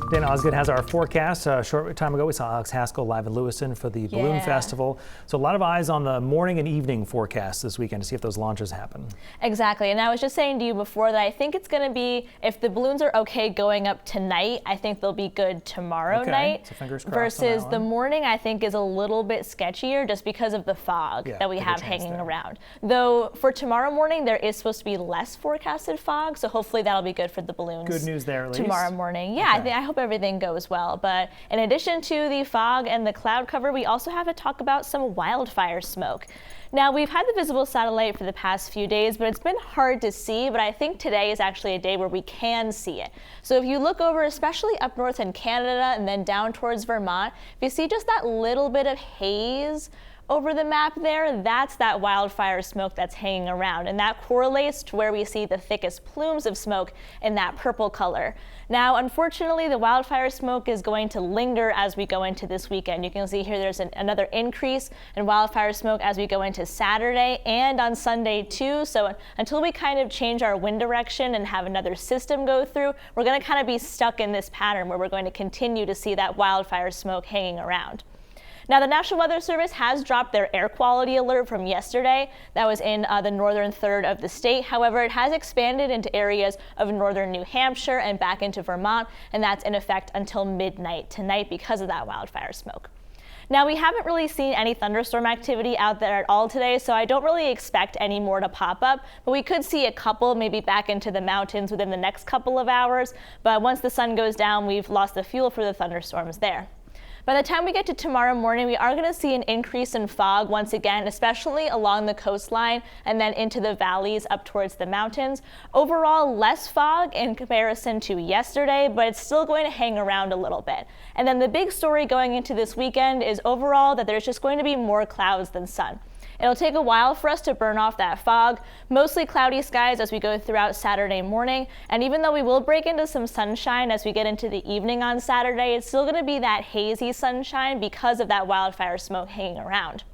Dana Osgood has our forecast. A short time ago, we saw Alex Haskell live in Lewiston for the Balloon Festival. So a lot of eyes on the morning and evening forecast this weekend to see if those launches happen. Exactly. And I was just saying to you before that I think it's going to be, if the balloons are okay going up tonight, I think they'll be good tomorrow night. So fingers crossed versus on that the one. morning, I think, is a little bit sketchier just because of the fog that we have hanging there. around. Though for tomorrow morning, there is supposed to be less forecasted fog. So hopefully that'll be good for the balloons. Good news there, at least. Tomorrow morning. Yeah, I hope everything goes well. But in addition to the fog and the cloud cover, we also have to talk about some wildfire smoke. Now, we've had the visible satellite for the past few days, but it's been hard to see, but I think today is actually a day where we can see it. So if you look over, especially up north in Canada and then down towards Vermont, if you see just that little bit of haze over the map there, that's that wildfire smoke that's hanging around, and that correlates to where we see the thickest plumes of smoke in that purple color. Now, unfortunately, the wildfire smoke is going to linger as we go into this weekend. You can see here there's another increase in wildfire smoke as we go into Saturday and on Sunday too. So until we kind of change our wind direction and have another system go through, we're going to kind of be stuck in this pattern where we're going to continue to see that wildfire smoke hanging around. Now, the National Weather Service has dropped their air quality alert from yesterday. That was in the northern third of the state. However, it has expanded into areas of northern New Hampshire and back into Vermont, and that's in effect until midnight tonight because of that wildfire smoke. Now, we haven't really seen any thunderstorm activity out there at all today, so I don't really expect any more to pop up, but we could see a couple maybe back into the mountains within the next couple of hours. But once the sun goes down, we've lost the fuel for the thunderstorms there. By the time we get to tomorrow morning, we are going to see an increase in fog once again, especially along the coastline and then into the valleys up towards the mountains. Overall, less fog in comparison to yesterday, but it's still going to hang around a little bit. And then the big story going into this weekend is overall that there's just going to be more clouds than sun. It'll take a while for us to burn off that fog, mostly cloudy skies as we go throughout Saturday morning. And even though we will break into some sunshine as we get into the evening on Saturday, it's still going to be that hazy sunshine because of that wildfire smoke hanging around.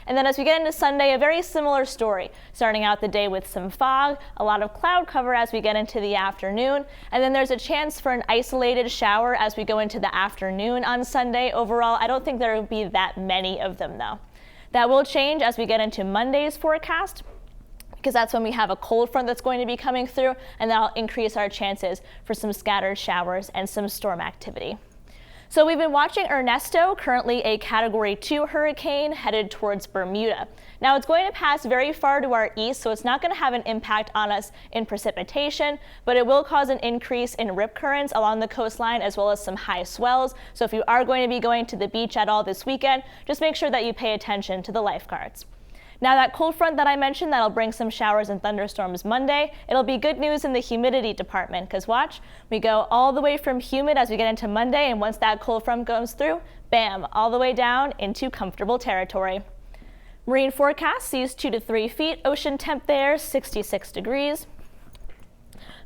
And then as we get into Sunday, a very similar story, starting out the day with some fog, a lot of cloud cover as we get into the afternoon, and then there's a chance for an isolated shower as we go into the afternoon on Sunday. Overall, I don't think there will be that many of them though. That will change as we get into Monday's forecast, because that's when we have a cold front that's going to be coming through, and that'll increase our chances for some scattered showers and some storm activity. So we've been watching Ernesto, currently a Category 2 hurricane headed towards Bermuda. Now it's going to pass very far to our east, so it's not going to have an impact on us in precipitation, but it will cause an increase in rip currents along the coastline as well as some high swells. So if you are going to be going to the beach at all this weekend, just make sure that you pay attention to the lifeguards. Now that cold front that I mentioned, that'll bring some showers and thunderstorms Monday. It'll be good news in the humidity department, because watch, we go all the way from humid as we get into Monday, and once that cold front goes through, bam, all the way down into comfortable territory. Marine forecast sees 2 to 3 feet, ocean temp there 66 degrees.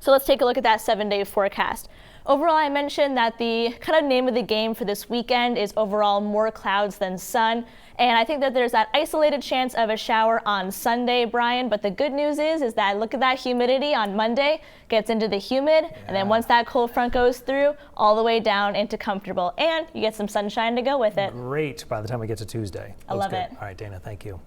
So let's take a look at that 7-day forecast. Overall, I mentioned that the kind of name of the game for this weekend is overall more clouds than sun. And I think that there's that isolated chance of a shower on Sunday, Brian. But the good news is that look at that humidity on Monday, gets into the humid. And then once that cold front goes through, all the way down into comfortable. And you get some sunshine to go with it. Great by the time we get to Tuesday. I love it. All right, Dana, thank you.